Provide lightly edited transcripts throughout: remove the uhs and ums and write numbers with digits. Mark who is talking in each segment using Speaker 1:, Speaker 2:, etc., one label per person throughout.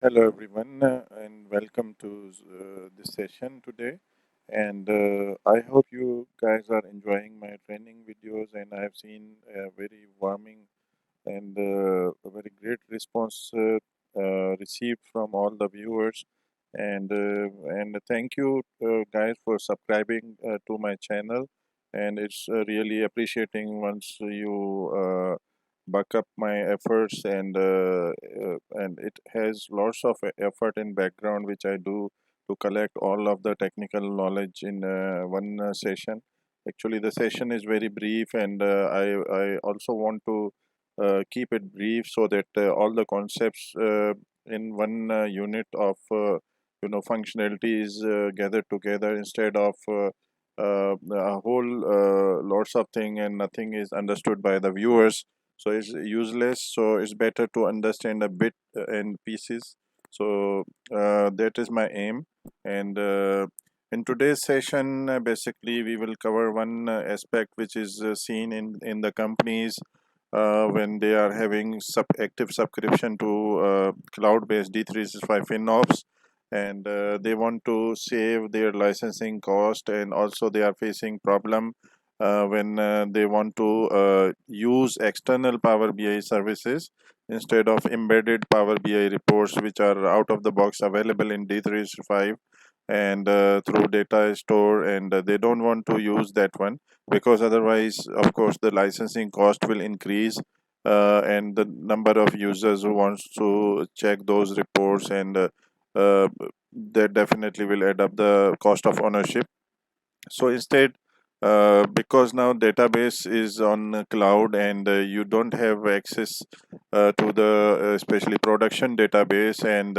Speaker 1: Hello everyone and welcome to this session today, and I hope you guys are enjoying my training videos, and I have seen a very warming and a very great response received from all the viewers, and thank you guys for subscribing to my channel, and it's really appreciating once you buck up my efforts, and it has lots of effort in background which I do to collect all of the technical knowledge in one session. Actually, the session is very brief, and I also want to keep it brief so that all the concepts in one unit of functionality is gathered together instead of a whole lots of thing and nothing is understood by the viewers, so it's useless. So it's better to understand a bit in pieces. So that is my aim, and in today's session basically we will cover one aspect which is seen in the companies when they are having active subscription to cloud-based D365 FinOps, and they want to save their licensing cost, and also they are facing problem when they want to use external Power BI services instead of embedded Power BI reports which are out of the box available in D365 and through data store, and they don't want to use that one because otherwise of course the licensing cost will increase, and the number of users who wants to check those reports, and uh, that definitely will add up the cost of ownership. So instead, because now database is on cloud, and you don't have access to the especially production database, and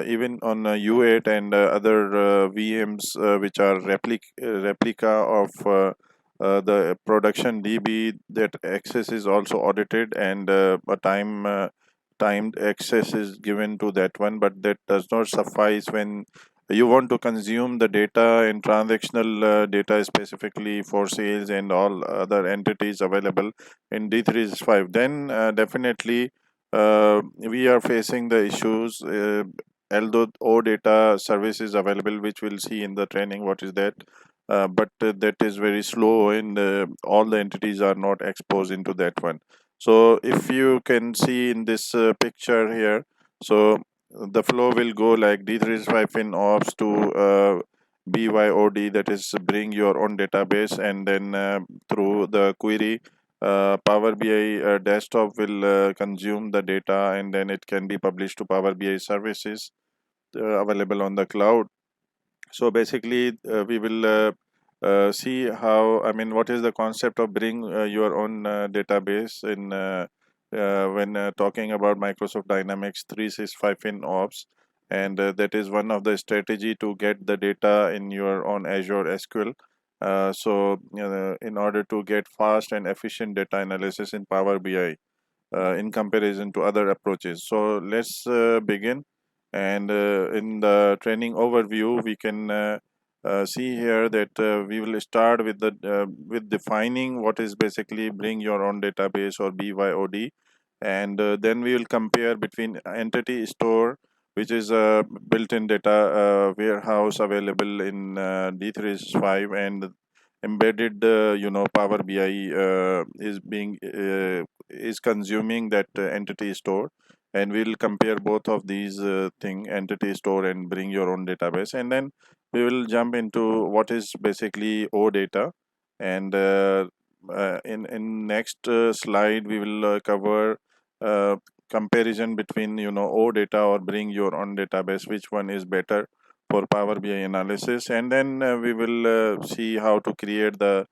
Speaker 1: even on U8 and other VMs which are replica of the production DB, that access is also audited, and a timed access is given to that one, but that does not suffice when you want to consume the data and transactional data specifically for sales and all other entities available in D365. Then definitely we are facing the issues, although OData service is available, which we'll see in the training what is that, but that is very slow, and all the entities are not exposed into that one. So if you can see in this picture here, so the flow will go like D365 FinOps to BYOD, that is bring your own database, and then through the query, Power BI Desktop will consume the data, and then it can be published to Power BI services available on the cloud. So basically we will see how, I mean, what is the concept of bring your own database in when talking about Microsoft Dynamics 365 FinOps, and that is one of the strategy to get the data in your own Azure SQL. In order to get fast and efficient data analysis in Power BI in comparison to other approaches. So let's begin. And in the training overview, we can see here that we will start with the with defining what is basically bring your own database or BYOD, and then we will compare between entity store, which is a built-in data warehouse available in D365, and embedded Power BI is consuming that entity store, and we'll compare both of these thing, entity store and bring your own database, and then we will jump into what is basically OData, and in next slide we will cover uh, comparison between OData or bring your own database, which one is better for Power BI analysis, and then we will see how to create the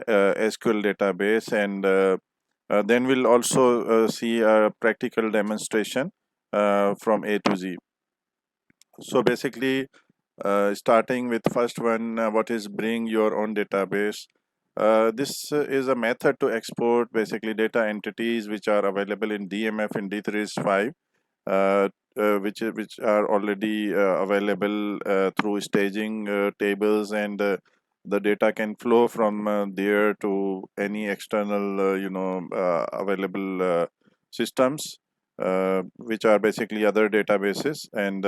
Speaker 1: SQL database, and then we'll also see a practical demonstration from A to Z. So basically, starting with first one, what is bring your own database? This is a method to export basically data entities which are available in DMF in D365, which are already available through staging tables, and the data can flow from there to any external available systems. which are basically other databases, and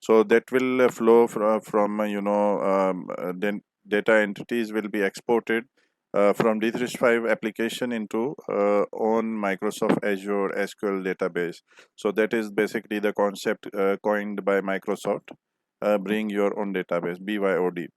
Speaker 1: so that will flow from then data entities will be exported from D365 application into on Microsoft Azure SQL database. So that is basically the concept coined by Microsoft. Bring your own database, BYOD.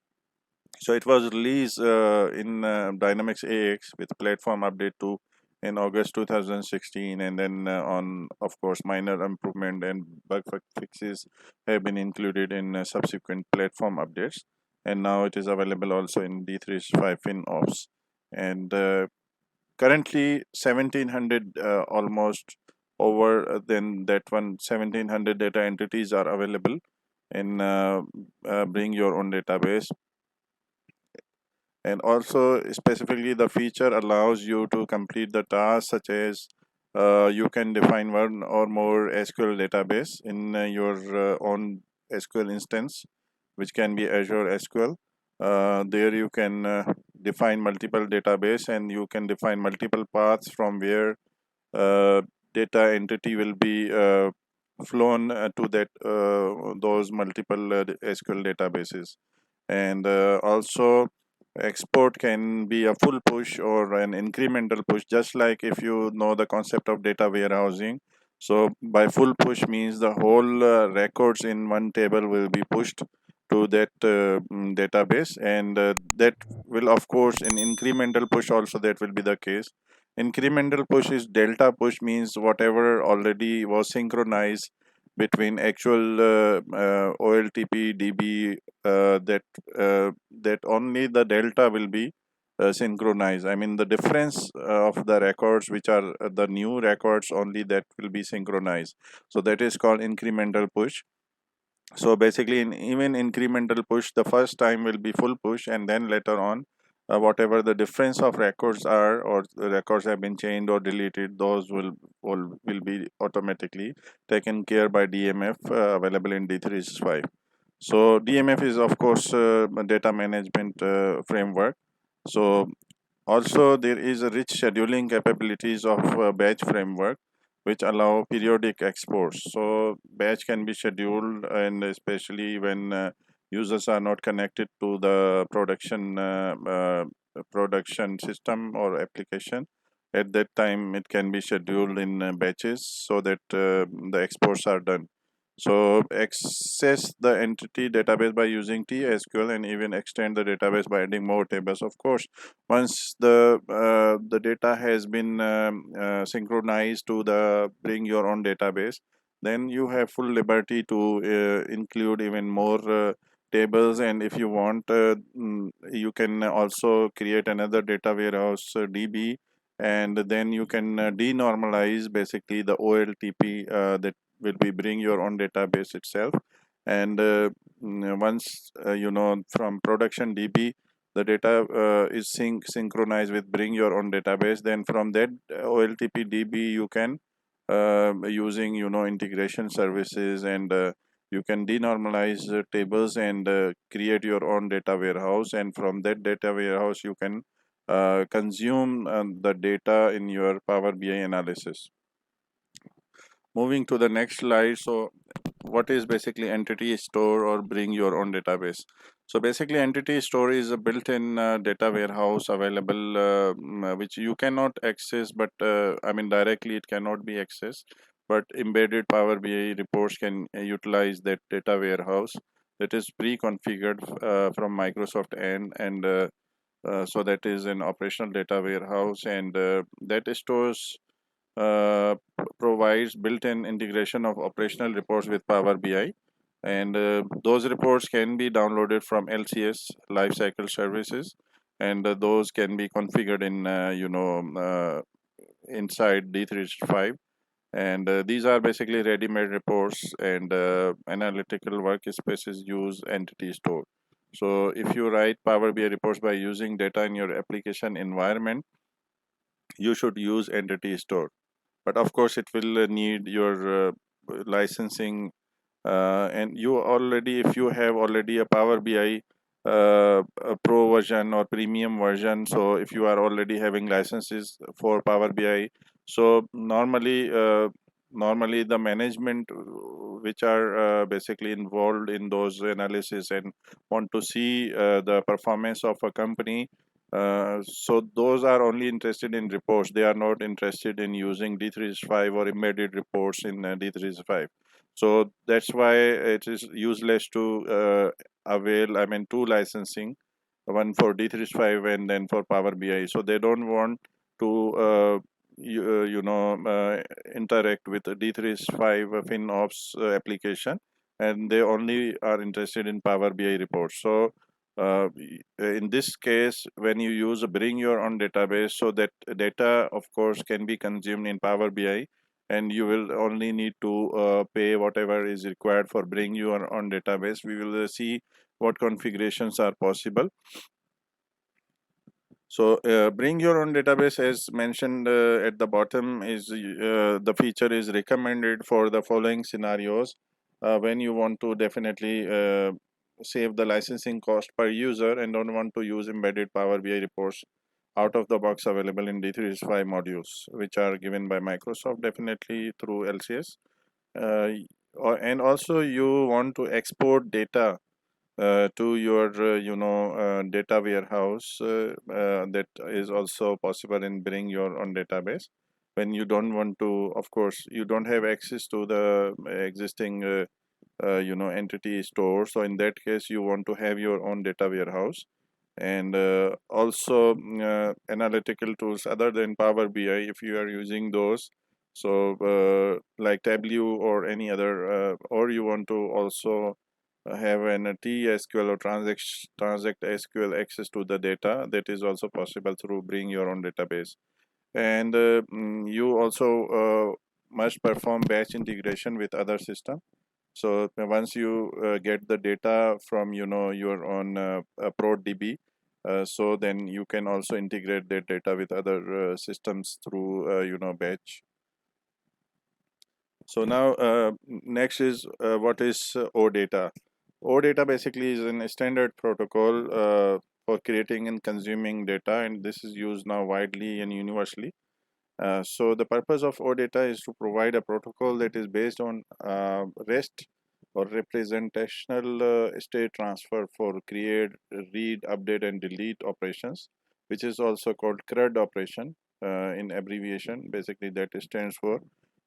Speaker 1: So it was released in Dynamics AX with platform update 2 in August 2016, and then on, of course, minor improvement and bug fixes have been included in subsequent platform updates, and now it is available also in D365 FinOps. And currently 1700 almost over then that one 1700 data entities are available in bring your own database. And also specifically the feature allows you to complete the tasks such as you can define one or more SQL database in your own SQL instance, which can be Azure SQL. There you can define multiple database, and you can define multiple paths from where uh, data entity will be flown to that those multiple SQL databases. And also export can be a full push or an incremental push, just like if you know the concept of data warehousing. So by full push means the whole records in one table will be pushed to that database, and that will, of course, in incremental push also that will be the case. Incremental push is delta push, means whatever already was synchronized between actual OLTP DB, that only the delta will be synchronized. I mean the difference of the records, which are the new records, only that will be synchronized. So that is called incremental push. So basically in even incremental push, the first time will be full push, and then later on whatever the difference of records are, or the records have been changed or deleted, those will be automatically taken care by DMF, available in D365. So DMF is, of course, a data management framework. So also there is a rich scheduling capabilities of batch framework, which allow periodic exports. So batch can be scheduled, and especially when users are not connected to the production system or application. At that time, it can be scheduled in batches so that the exports are done. So access the entity database by using TSQL, and even extend the database by adding more tables. Of course, once the data has been synchronized to the bring your own database, then you have full liberty to include even more tables. And if you want, you can also create another data warehouse, DB, and then you can denormalize basically the OLTP that will be bring your own database itself. And once from production DB the data is synchronized with bring your own database, then from that OLTP DB you can using integration services, and you can denormalize tables and create your own data warehouse, and from that data warehouse you can consume the data in your Power BI analysis. Moving to the next slide. So what is basically entity store or bring your own database? So basically entity store is a built-in data warehouse available, which you cannot access, but I mean directly it cannot be accessed, but embedded Power BI reports can utilize that data warehouse that is pre-configured from Microsoft end, and so that is an operational data warehouse, and that stores provides built-in integration of operational reports with Power BI, and those reports can be downloaded from LCS lifecycle services, and those can be configured in inside D365. And these are basically ready-made reports, and analytical workspaces use entity store. So if you write Power BI reports by using data in your application environment, you should use entity store. But of course it will need your licensing, and you already, if you have already a Power BI a pro version or premium version, so if you are already having licenses for Power BI, so normally normally the management which are basically involved in those analysis and want to see the performance of a company. So those are only interested in reports. They are not interested in using D365 or embedded reports in D365. So that's why it is useless to avail, I mean, two licensing, one for D365 and then for Power BI. So they don't want to interact with the D365 FinOps application, and they only are interested in Power BI reports. So in this case, when you use bring your own database, so that data of course can be consumed in Power BI, and you will only need to pay whatever is required for bring your own database. We will see what configurations are possible. So bring your own database, as mentioned at the bottom, is the feature is recommended for the following scenarios. When you want to definitely save the licensing cost per user and don't want to use embedded Power BI reports out of the box available in D365 modules, which are given by Microsoft definitely through LCS. And also you want to export data to your data warehouse, that is also possible in bring your own database. When you don't want to, of course you don't have access to the existing entity store, so in that case you want to have your own data warehouse. And also analytical tools other than Power BI, if you are using those, so like Tableau or any other, or you want to also have an TSQL or transact SQL access to the data, that is also possible through bring your own database. And you also must perform batch integration with other system. So once you get the data from your own ProDB, so then you can also integrate that data with other systems through batch. So now next is what is OData. OData basically is a standard protocol for creating and consuming data, and this is used now widely and universally. So the purpose of OData is to provide a protocol that is based on REST or representational state transfer for create, read, update, and delete operations, which is also called CRUD operation in abbreviation. Basically, that stands for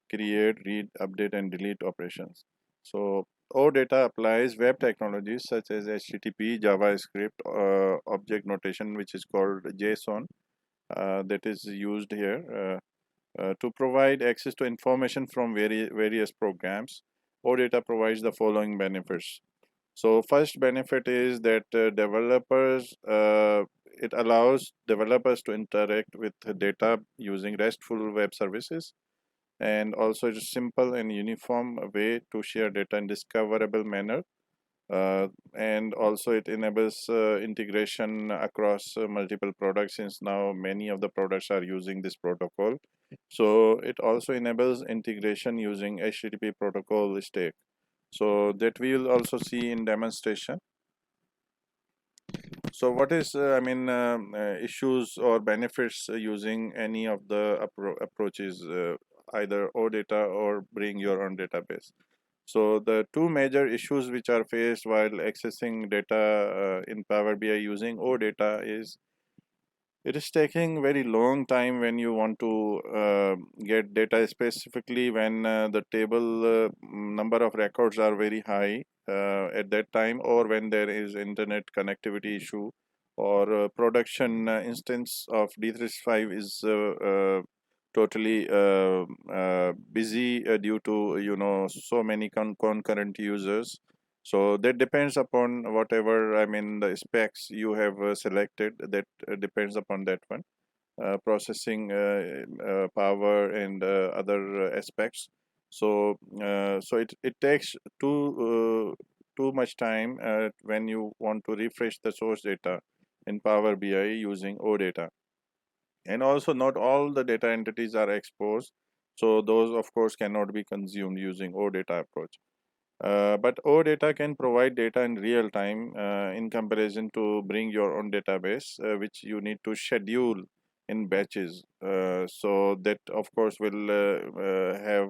Speaker 1: create, read, update, and delete operations. So OData applies web technologies such as HTTP, JavaScript, object notation, which is called JSON, that is used here to provide access to information from various programs. OData provides the following benefits. So first benefit is that it allows developers to interact with the data using RESTful web services, and also it's a simple and uniform way to share data in discoverable manner. And also it enables integration across multiple products, since now many of the products are using this protocol. So it also enables integration using HTTP protocol stack, so that we will also see in demonstration. So what is issues or benefits using any of the approaches, either OData or bring your own database? So the two major issues which are faced while accessing data in Power BI using OData is it is taking very long time when you want to get data, specifically when the table number of records are very high at that time, or when there is internet connectivity issue, or production instance of D365 is totally busy due to so many concurrent users. So that depends upon whatever, I mean, the specs you have selected, that depends upon that one, processing power and other aspects. So it takes too much time when you want to refresh the source data in Power BI using OData. And also not all the data entities are exposed, so those of course cannot be consumed using OData approach. But OData can provide data in real time in comparison to bring your own database, which you need to schedule in batches. So that of course will have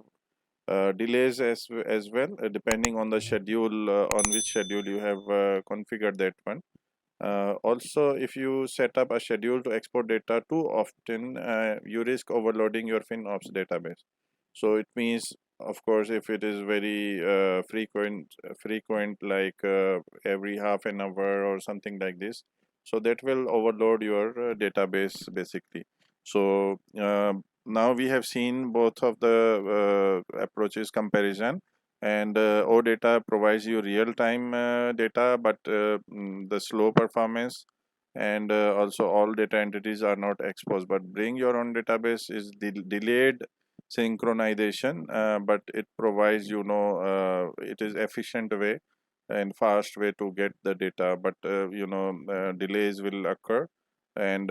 Speaker 1: delays as well, depending on the schedule, on which schedule you have configured that one. Also, if you set up a schedule to export data too often, you risk overloading your FinOps database. So it means, of course, if it is very frequent, like every half an hour or something like this, so that will overload your database basically. So now we have seen both of the approaches comparison, and OData provides you real-time data, but the slow performance, and also all data entities are not exposed. But bring your own database is delayed synchronization, but it provides, it is efficient way and fast way to get the data, but delays will occur, and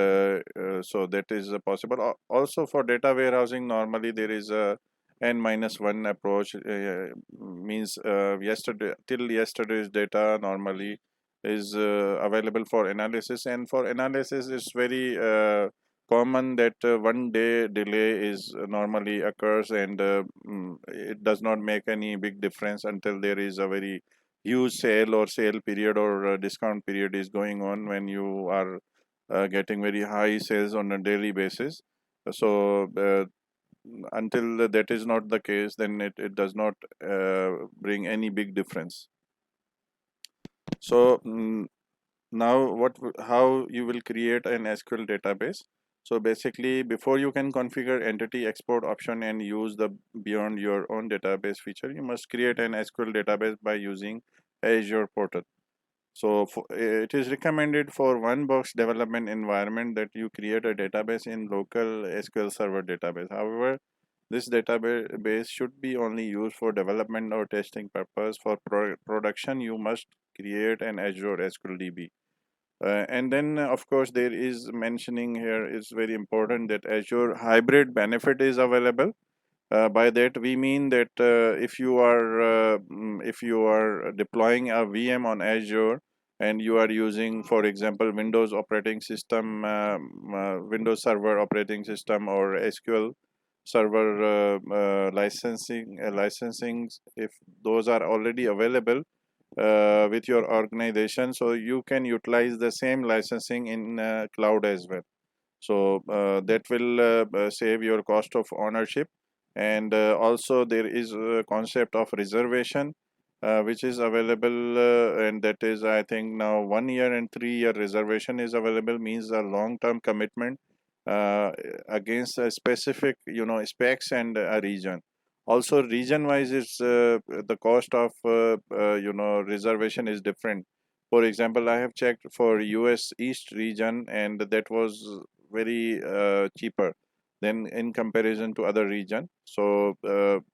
Speaker 1: so that is possible. Also, for data warehousing, normally there is a n-1 approach, means yesterday's data normally is available for analysis, and for analysis it's very common that 1 day delay is normally occurs, and it does not make any big difference until there is a very huge sale or sale period or discount period is going on, when you are getting very high sales on a daily basis. So until that is not the case, then it does not bring any big difference. So now how you will create an SQL database. So basically, before you can configure entity export option and use the beyond your own database feature, you must create an SQL database by using Azure portal. So it is recommended for one box development environment that you create a database in local SQL Server database. However, this database should be only used for development or testing purpose. For production, you must create an Azure SQL DB. And then, of course, there is mentioning here is very important that Azure hybrid benefit is available. By that we mean that if you are deploying a VM on Azure, and you are using, for example, Windows operating system, Windows Server operating system, or SQL Server licensing, if those are already available with your organization, so you can utilize the same licensing in cloud as well. So that will save your cost of ownership. And also there is a concept of reservation which is available, and that is, I think, now 1 year and 3 year reservation is available, means a long-term commitment uh, against a specific specs and a region. Also, region wise, it's the cost of reservation is different. For example, I have checked for US East region, and that was very cheaper than in comparison to other region. So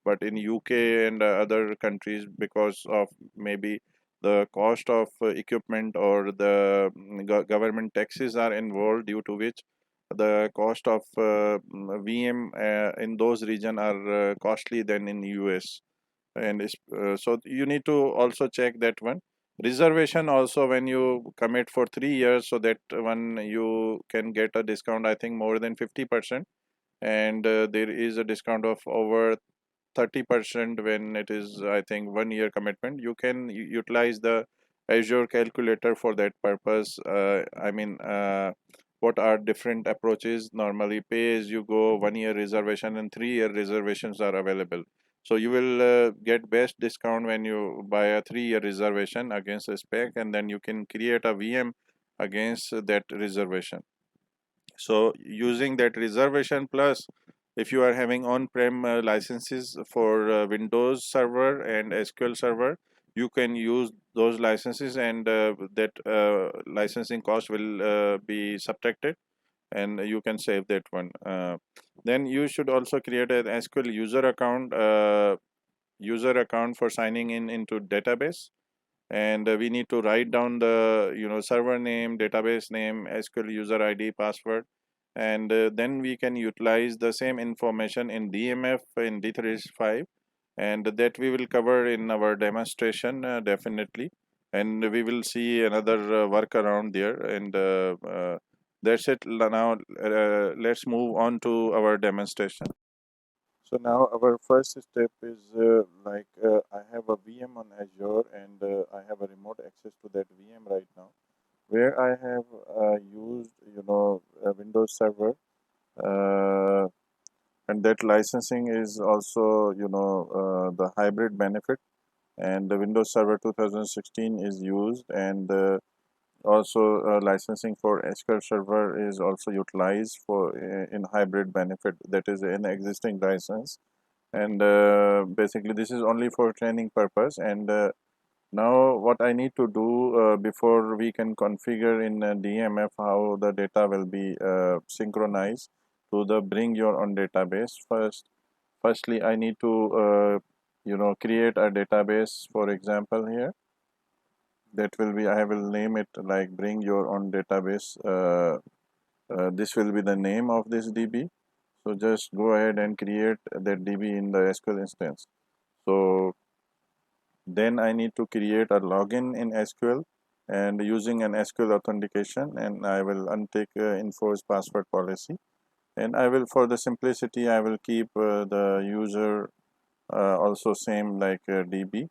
Speaker 1: but in UK and other countries, because of maybe the cost of equipment, or the government taxes are involved, due to which the cost of VM in those region are costly than in US. And so you need to also check that one. Reservation also, when you commit for 3 years, so that one you can get a discount, I think, more than 50%, and there is a discount of over 30% when it is, I think, 1 year commitment. You can utilize the Azure calculator for that purpose. I mean, what are different approaches? Normally, pay as you go, 1 year reservation and 3 year reservations are available. So you will get best discount when you buy a 3 year reservation against a spec, and then you can create a VM against that reservation. So using that reservation, plus if you are having on-prem licenses for Windows Server and SQL Server, you can use those licenses, and that licensing cost will be subtracted, and you can save that one. Then you should also create an SQL user account for signing in into database, and we need to write down the server name, database name, SQL user ID, password, and then we can utilize the same information in DMF in D365, and that we will cover in our demonstration definitely, and we will see another workaround there, and that's it. Now let's move on to our demonstration. So now our first step is I have a VM on Azure and I have a remote access to that VM right now, where I have used a Windows Server, uh, and that licensing is also the hybrid benefit, and the Windows Server 2016 is used, and also licensing for SQL Server is also utilized for in hybrid benefit, that is an existing license. And basically this is only for training purpose. And now what I need to do before we can configure in DMF how the data will be synchronized to the bring your own database. Firstly I need to create a database. For example, here that will be, I will name it like bring your own database. This will be the name of this DB. So just go ahead and create that DB in the SQL instance. So then I need to create a login in SQL and using an SQL authentication, and I will untick enforce password policy, and I will, for the simplicity, I will keep the user also same like DB,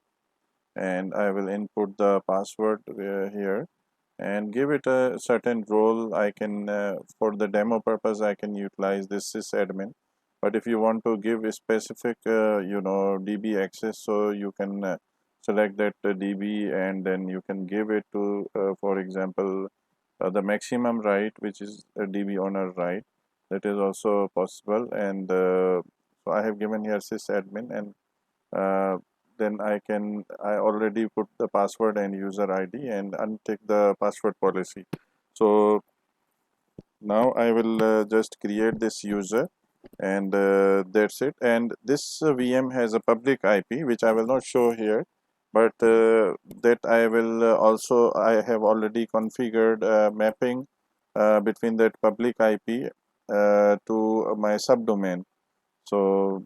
Speaker 1: and I will input the password here and give it a certain role. I can for the demo purpose I can utilize this sysadmin, but if you want to give a specific DB access, so you can select that DB and then you can give it to for example the maximum right, which is a DB owner right. That is also possible. And so I have given here sysadmin, and uh, then I already put the password and user ID and untick the password policy. So now I will just create this user, and that's it. And this VM has a public IP which I will not show here, but that I will also, I have already configured mapping between that public IP to my subdomain. So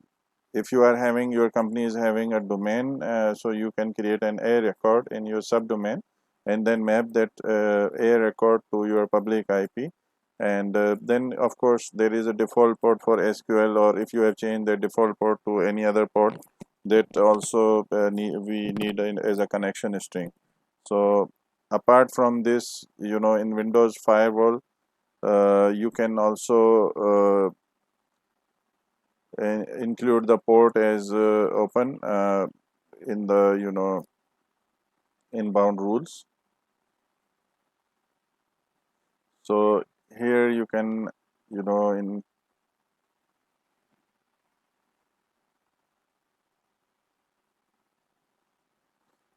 Speaker 1: if you are having, your company is having a domain, so you can create an A record in your subdomain and then map that A record to your public IP. And then of course there is a default port for SQL, or if you have changed the default port to any other port, that also we need as a connection string. So apart from this, in Windows Firewall you can also include the port as open in the inbound rules. So here you can in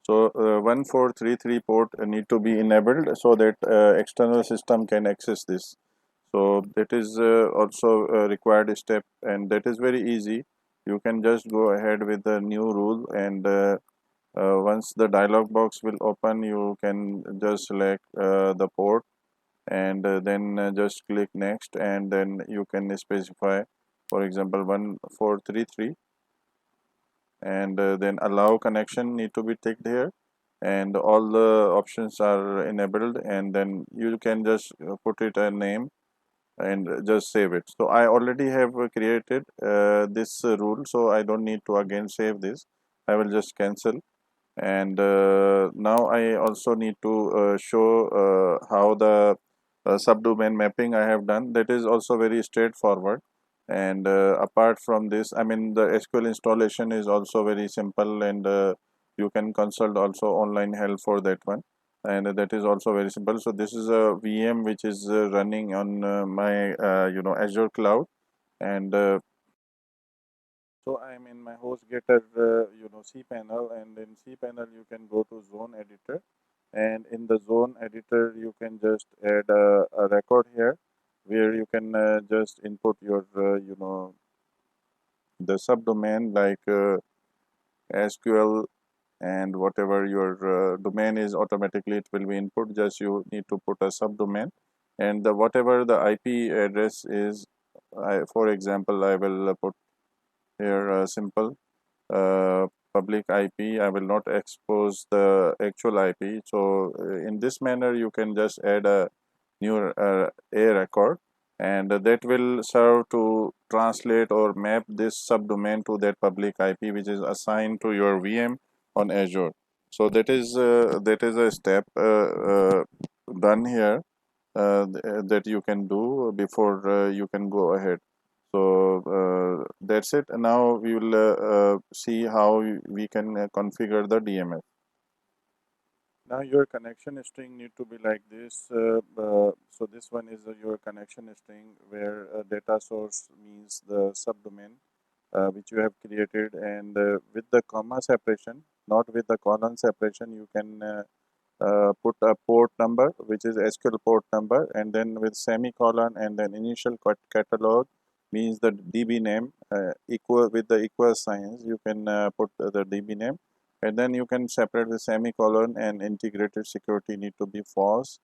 Speaker 1: so 1433 port need to be enabled so that external system can access this. So that is also a required step, and that is very easy. You can just go ahead with the new rule, and once the dialog box will open, you can just select the port, and then just click next, and then you can specify, for example, 1433, and then allow connection need to be ticked here, and all the options are enabled, and then you can just put it a name and just save it. So I already have created this rule, so I don't need to again save this. I will just cancel. And now I also need to show how the subdomain mapping I have done. That is also very straightforward. And apart from this, I mean, the SQL installation is also very simple, and you can consult also online help for that one, and that is also very simple. So this is a VM which is running on my Azure cloud, and so I'm in my HostGator cPanel, and in cPanel you can go to zone editor, and in the zone editor you can just add a record here where you can just input your the subdomain like SQL, and whatever your domain is, automatically it will be input. Just you need to put a subdomain, and whatever the IP address is, for example I will put here simple public IP. I will not expose the actual IP. So in this manner you can just add a new A record, and that will serve to translate or map this subdomain to that public IP which is assigned to your VM on Azure. So that is a step done here that you can do before you can go ahead. So that's it. Now we will see how we can configure the DMF. Now your connection string need to be like this. So this one is your connection string where data source means the subdomain which you have created, and with the comma separation, not with the colon separation, you can put a port number which is SQL port number, and then with semicolon and then initial catalog means the DB name equal with the equal signs. You can put the DB name, and then you can separate with semicolon, and integrated security need to be false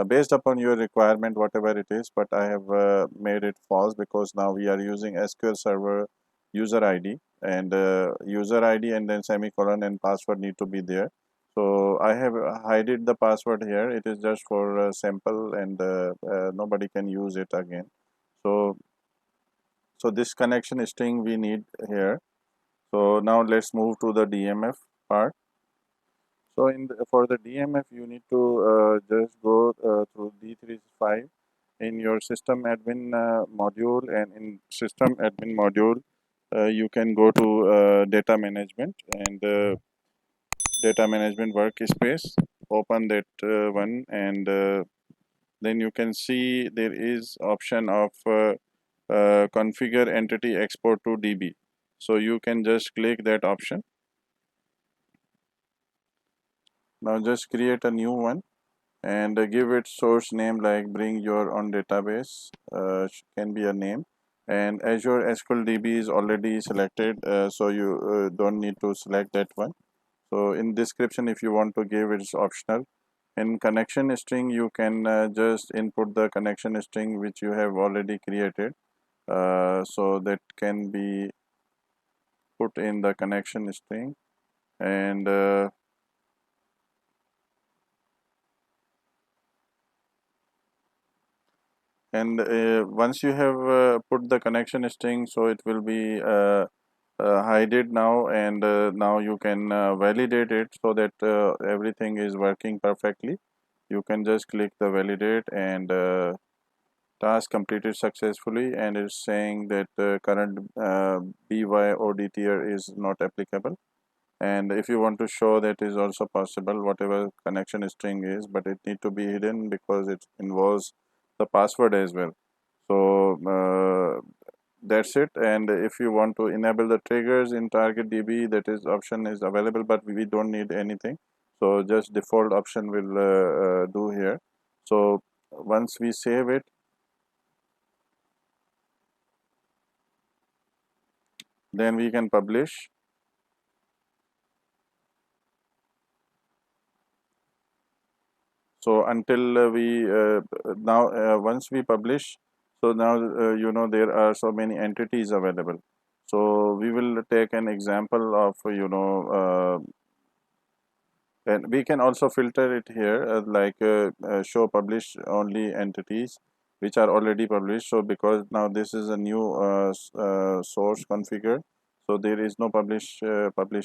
Speaker 1: based upon your requirement, whatever it is. But I have made it false because now we are using SQL Server user ID, and user ID and then semicolon and password need to be there. So I have hided the password here. It is just for sample, and nobody can use it again. So this connection string we need here. So now let's move to the DMF part. So for the DMF, you need to just go through D365 in your system admin module, and in system admin module, you can go to data management, and data management workspace. Open that one, and then you can see there is option of configure entity export to DB. So you can just click that option. Now just create a new one, and give it source name like bring your own database, can be a name, and Azure SQL DB is already selected, so you don't need to select that one. So in description, if you want to give, it's optional. In connection string, you can just input the connection string which you have already created, so that can be put in the connection string, and once you have put the connection string, so it will be hide it now, and now you can validate it so that everything is working perfectly. You can just click the validate, and task completed successfully, and it's saying that current BYOD tier is not applicable. And if you want to show, that is also possible, whatever connection string is, but it need to be hidden because it involves the password as well. So that's it. And if you want to enable the triggers in target DB, that is option is available, but we don't need anything. So just default option will do here. So once we save it, then we can publish. So until we now once we publish, so now there are so many entities available. So we will take an example of and we can also filter it here, like show publish only entities which are already published. So because now this is a new source configured, so there is no publish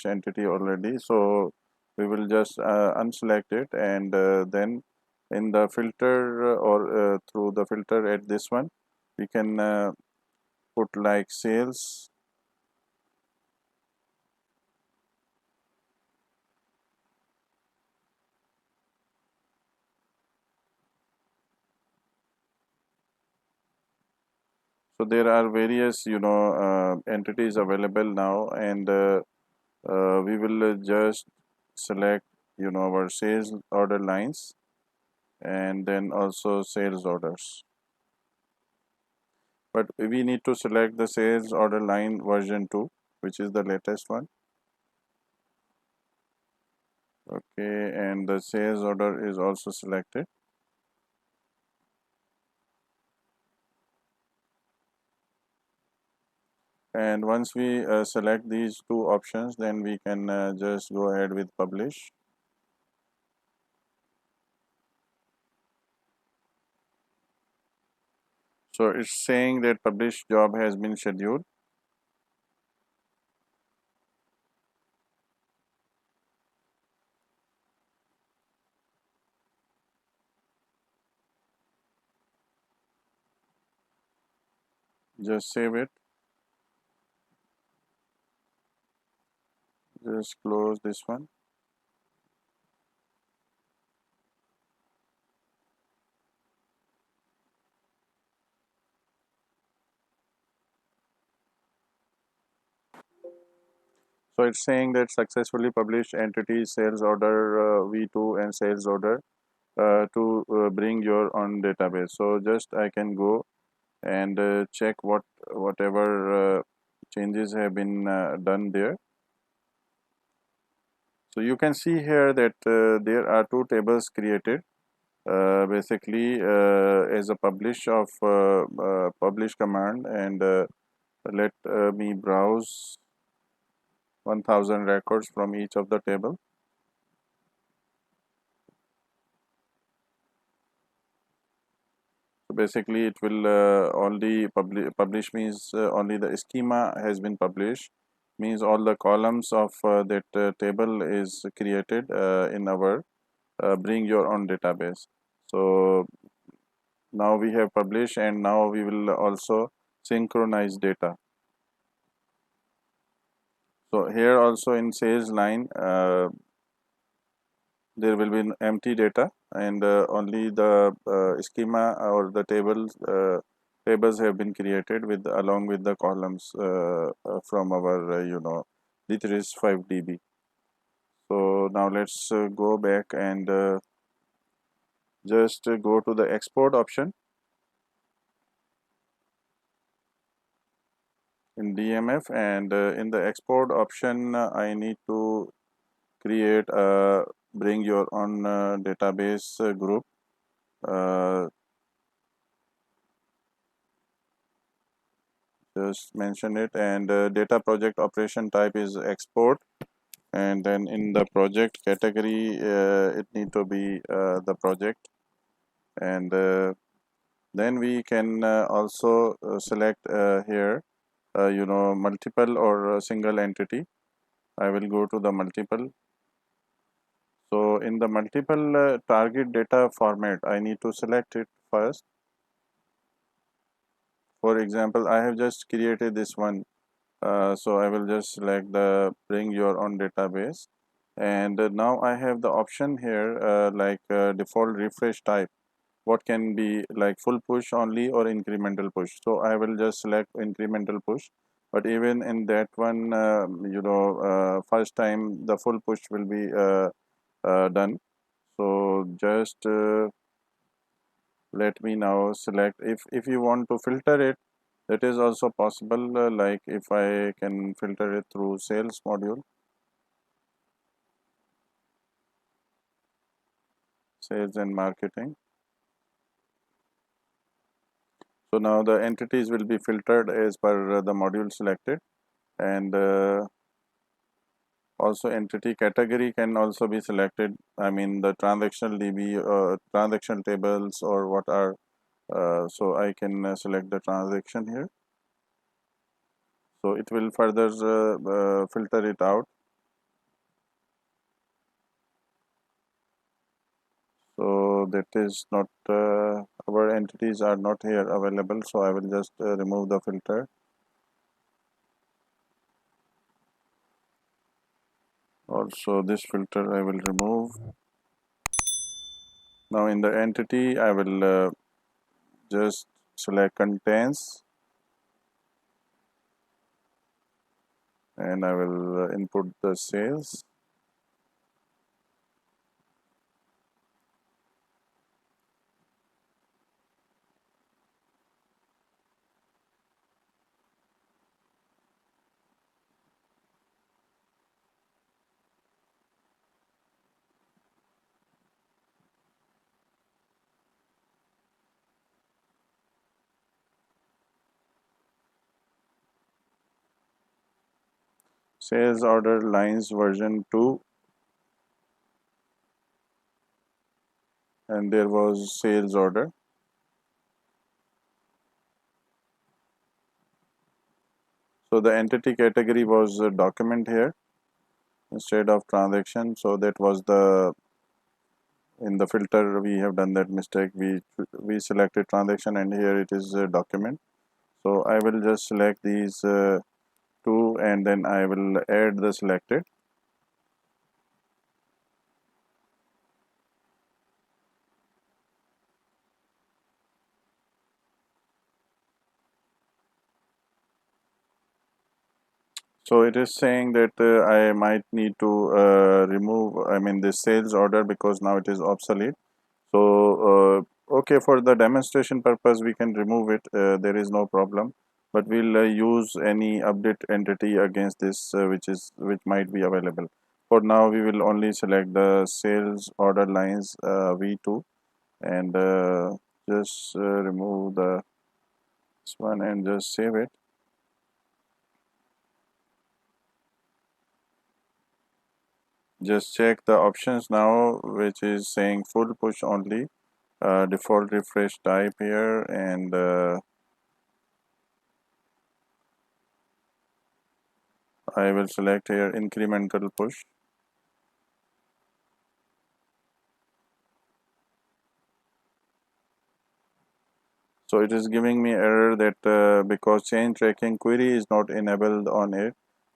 Speaker 1: entity already. So we will just unselect it, and then in the filter or through the filter at this one, we can put like sales. So there are various entities available now, and we will just select our sales order lines, and then also sales orders, but we need to select the sales order line version 2, which is the latest one. Okay, and the sales order is also selected. And once we select these two options, then we can just go ahead with publish. So it's saying that published job has been scheduled. Just save it. Just close this one. So it's saying that successfully published entities sales order V2 and sales order to bring your own database. So just I can go and check whatever changes have been done there. So you can see here that there are two tables created basically as a publish command, and let me browse 1000 records from each of the table. So basically it will only publish means only the schema has been published, means all the columns of that table is created in our bring your own database. So now we have published, and now we will also synchronize data. So here also in sales line there will be empty data, and only the schema or the tables have been created with along with the columns from our D365 DB. So now let's go back and just go to the export option in DMF, and in the export option I need to create a bring your own database group. Just mention it, and data project operation type is export, and then in the project category it need to be the project, and then we can also select here multiple or single entity. I will go to the multiple. So in the multiple target data format, I need to select it first. For example, I have just created this one, so I will just select the bring your own database, and now I have the option here like default refresh type. What can be like full push only or incremental push? So I will just select incremental push, but even in that one first time the full push will be done. So just let me now select, if you want to filter it, that is also possible, like if I can filter it through sales module, sales and marketing. So now the entities will be filtered as per the module selected, and also entity category can also be selected. I mean the transactional DB, transaction tables, or what are so I can select the transaction here. So it will further filter it out. So that is not our entities are not here available, so I will just remove the filter. Also this filter I will remove. Now in the entity I will just select contains, and I will input the sales. Sales order lines version 2, and there was sales order. So the entity category was a document here instead of transaction. So that was the, in the filter we have done that mistake. We selected transaction and here it is a document. So I will just select these two and then I will add the selected. So it is saying that I might need to remove, I mean, this sales order because now it is obsolete. So okay, for the demonstration purpose we can remove it, there is no problem, but we'll use any update entity against this which might be available. For now we will only select the sales order lines v2 and just remove this one and just save it. Just check the options now, which is saying full push only, default refresh type here, and I will select here incremental push. So it is giving me error that because change tracking query is not enabled on it,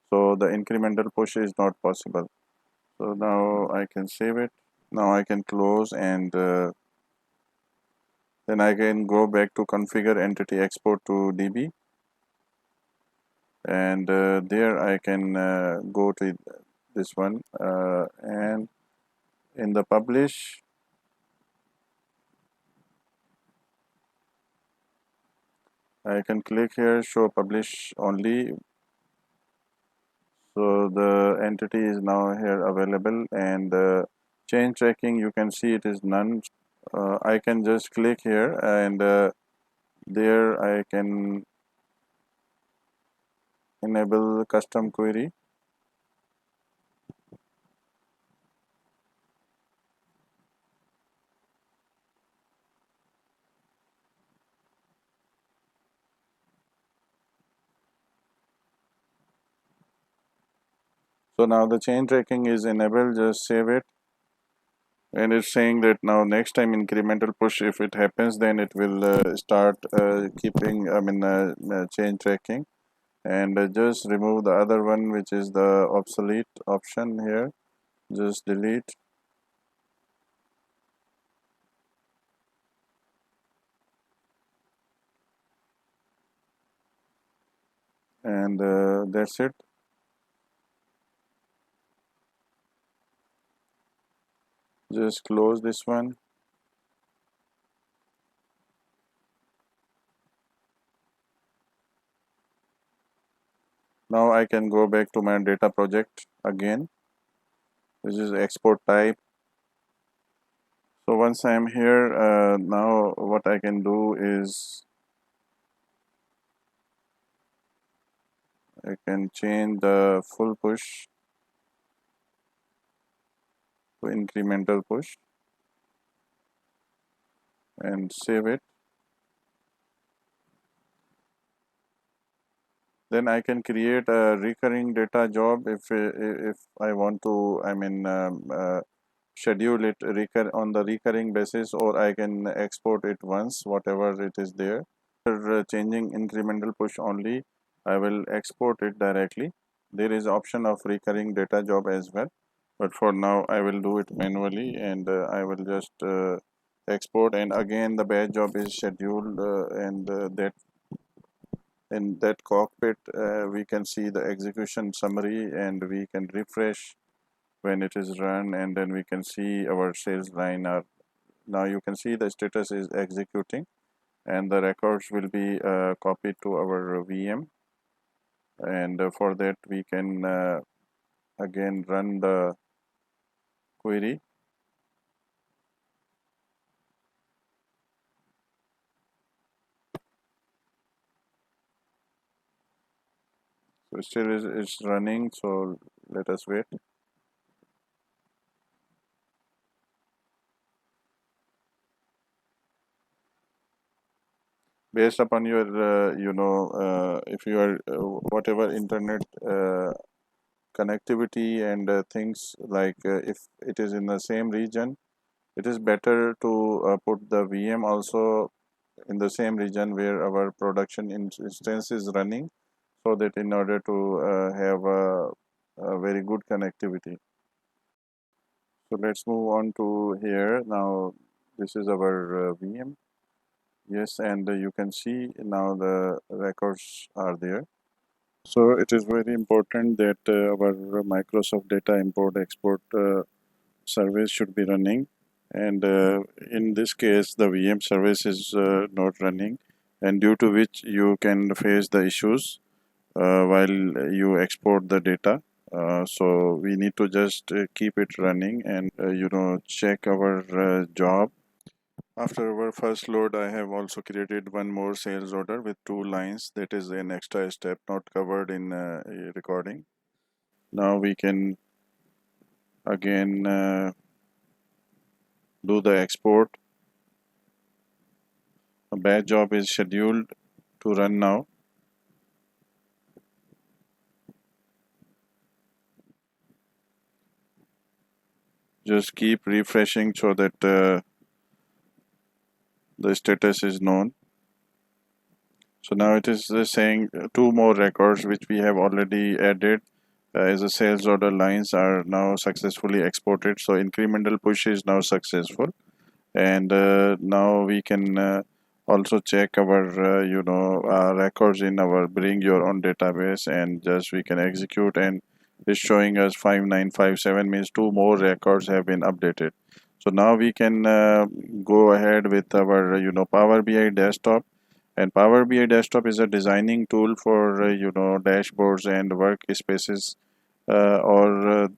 Speaker 1: so the incremental push is not possible. So now I can save it. Now I can close and then I can go back to configure entity export to DB, and there I can go to this one and in the publish I can click here show publish only. So the entity is now here available, and change tracking you can see it is none. I can just click here and there I can enable custom query. So now the chain tracking is enabled. Just save it, and it's saying that now next time incremental push, if it happens, then it will start keeping, I mean, chain tracking. And just remove the other one, which is the obsolete option here. Just delete. And that's it. Just close this one. Now I can go back to my data project again, which is export type. So once I am here, now what I can do is I can change the full push to incremental push and save it. Then I can create a recurring data job if I want to, I mean, schedule it recur on the recurring basis, or I can export it once, whatever it is there. After changing incremental push only, I will export it directly. There is option of recurring data job as well, but for now I will do it manually, and I will just export. And again the batch job is scheduled, and that in that cockpit we can see the execution summary, and we can refresh when it is run, and then we can see our sales line are now you can see the status is executing, and the records will be copied to our VM, and for that we can again run the query. So still is running, so let us wait. based upon your if you are whatever internet connectivity and things like if it is in the same region, it is better to put the VM also in the same region where our production instance is running, so that in order to have a very good connectivity. So let's move on to here now. This is our VM. Yes, and you can see now the records are there. So it is very important that our Microsoft Data Import Export service should be running, and in this case the VM service is not running, and due to which you can face the issues while you export the data. So we need to just keep it running and check our job. After our first load, I have also created one more sales order with 2 lines. That is an extra step not covered in a recording. Now we can again do the export. A batch job is scheduled to run now. Just keep refreshing so that the status is known. So now it is saying 2 more records which we have already added as a sales order lines are now successfully exported. So incremental push is now successful, and now we can also check our records in our bring your own database, and just we can execute, and it's showing us 5957 means 2 more records have been updated. So now we can go ahead with our Power BI Desktop. And Power BI Desktop is a designing tool for dashboards and workspaces, or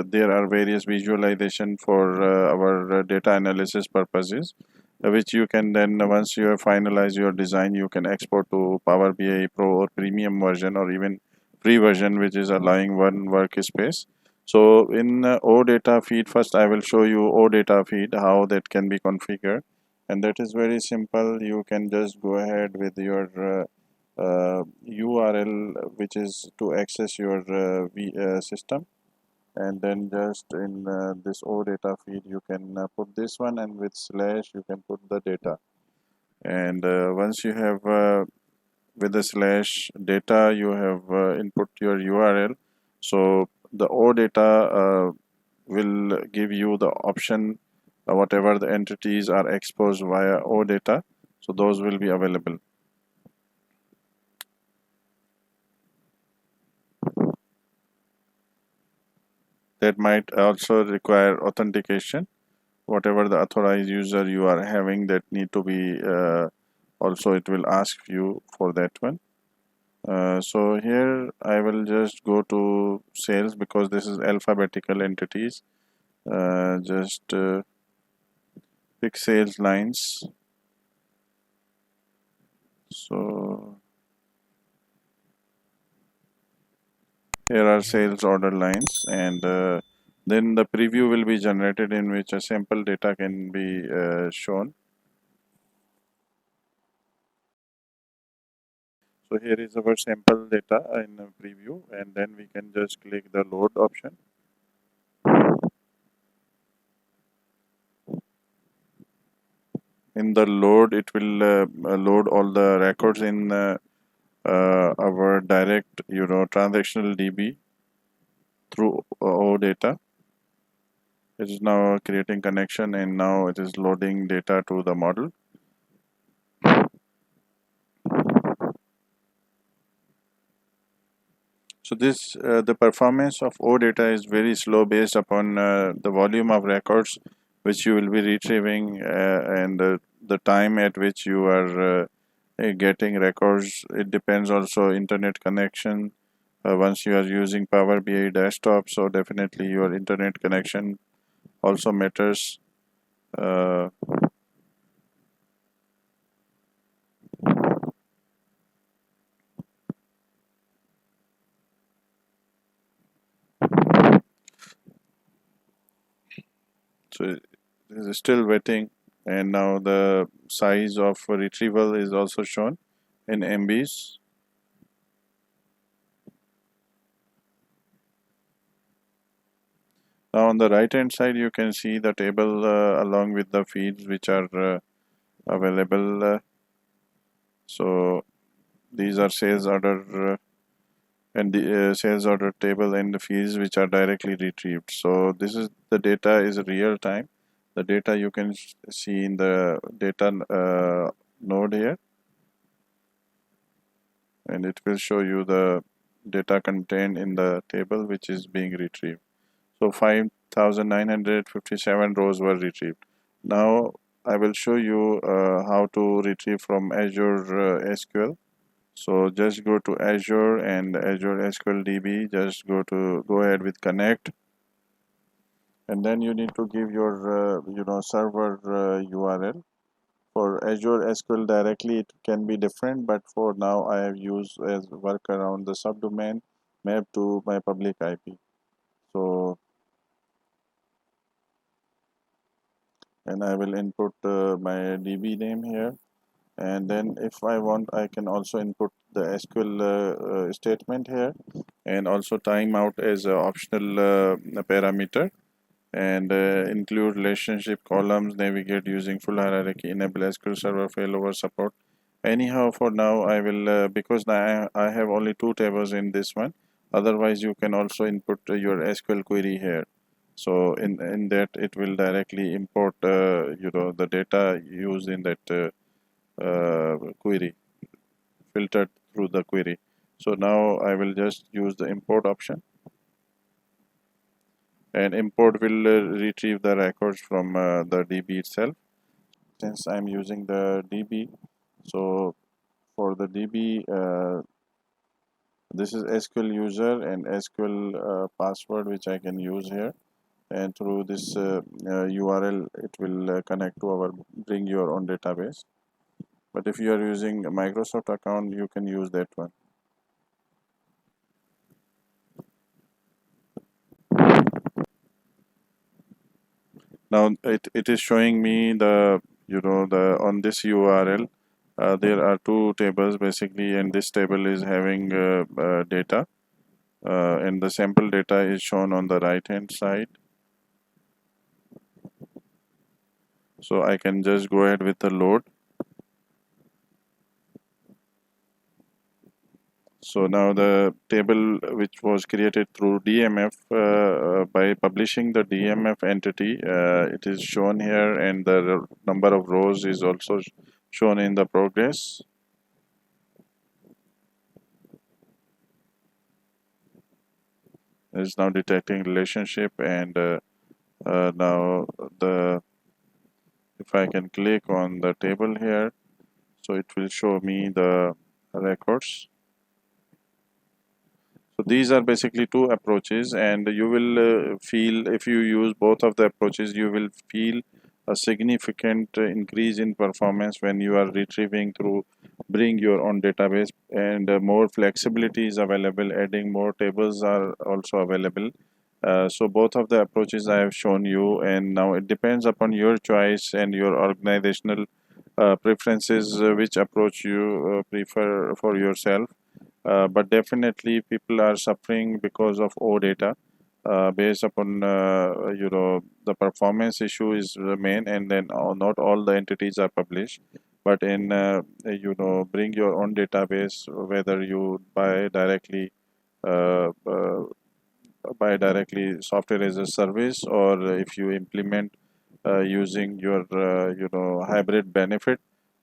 Speaker 1: there are various visualization for our data analysis purposes, which you can then once you have finalized your design, you can export to Power BI Pro or premium version or even free version, which is allowing one workspace. So in OData feed, first I will show you OData feed how that can be configured, and that is very simple. You can just go ahead with your URL, which is to access your system, and then just in this OData feed you can put this one, and with slash you can put the data. And once you have with the slash data, you have input your URL. So the OData will give you the option whatever the entities are exposed via OData, so those will be available. That might also require authentication. Whatever the authorized user you are having, that need to be also it will ask you for that one. So here I will just go to sales because this is alphabetical entities. Just pick sales lines. So here are sales order lines, and then the preview will be generated in which a sample data can be shown. So here is our sample data in a preview, and then we can just click the load option. In the load, it will load all the records in our direct transactional DB through OData. It is now creating connection, and now it is loading data to the model. So this the performance of OData is very slow based upon the volume of records which you will be retrieving, and the time at which you are getting records. It depends also internet connection. Once you are using Power BI Desktop, so definitely your internet connection also matters. Uh, so it is still waiting. and now the size of retrieval is also shown in MBs. Now on the right hand side you can see the table along with the fields which are available. So these are sales order and the sales order table and the fields which are directly retrieved. So this is the data is real time. The data you can see in the data node here, and it will show you the data contained in the table which is being retrieved. So 5,957 rows were retrieved. Now I will show you how to retrieve from Azure SQL. So just go to Azure and Azure SQL DB. Just go ahead with connect, and then you need to give your server URL. For Azure SQL directly, it can be different, but for now I have used as workaround the subdomain mapped to my public IP. So, and I will input my DB name here, and then if I want, I can also input the SQL statement here, and also timeout as an optional parameter, and include relationship columns, navigate using full hierarchy, enable SQL Server failover support. Anyhow, for now I will because now I have only two tables in this one. Otherwise you can also input your SQL query here. So in that it will directly import the data used in that query, filtered through the query. So now I will just use the import option, and import will retrieve the records from the DB itself. Since I'm using the DB, so for the DB, this is SQL user and SQL password which I can use here, and through this URL it will connect to our bring your own database. But if you are using a Microsoft account, you can use that one. Now it is showing me the on this URL there are two tables basically, and this table is having data, and the sample data is shown on the right hand side. So I can just go ahead with the load. So now the table which was created through DMF, by publishing the DMF entity, it is shown here, and the number of rows is also shown in the progress. It is now detecting relationship, and now if I can click on the table here, so it will show me the records. So these are basically two approaches, and you will feel, if you use both of the approaches, you will feel a significant increase in performance when you are retrieving through bring your own database, and more flexibility is available. Adding more tables are also available. So both of the approaches I have shown you, and now it depends upon your choice and your organizational preferences, which approach you prefer for yourself. But definitely people are suffering because of OData, based upon the performance issue is the main, and then not all the entities are published. But in bring your own database, whether you uh, uh, buy directly software as a service, or if you implement using your hybrid benefit,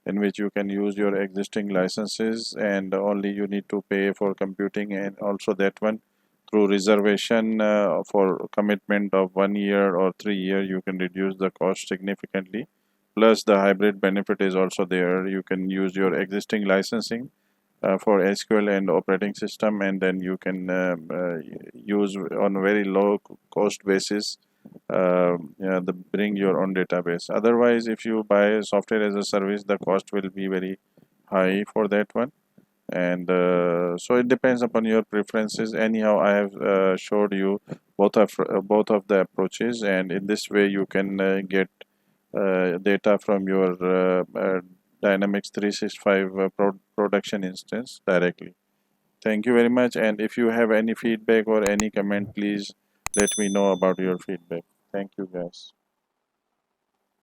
Speaker 1: in which you can use your existing licenses and only you need to pay for computing, and also that one through reservation for commitment of 1 year or 3 year, you can reduce the cost significantly. Plus the hybrid benefit is also there. You can use your existing licensing for SQL and operating system, and then you can use on a very low cost basis bring your own database. Otherwise, if you buy software as a service, the cost will be very high for that one, and so it depends upon your preferences. Anyhow, I have showed you both of the approaches, and in this way you can get data from your Dynamics 365 production instance directly. Thank you very much. And if you have any feedback or any comment, please let me know about your feedback. Thank you, guys.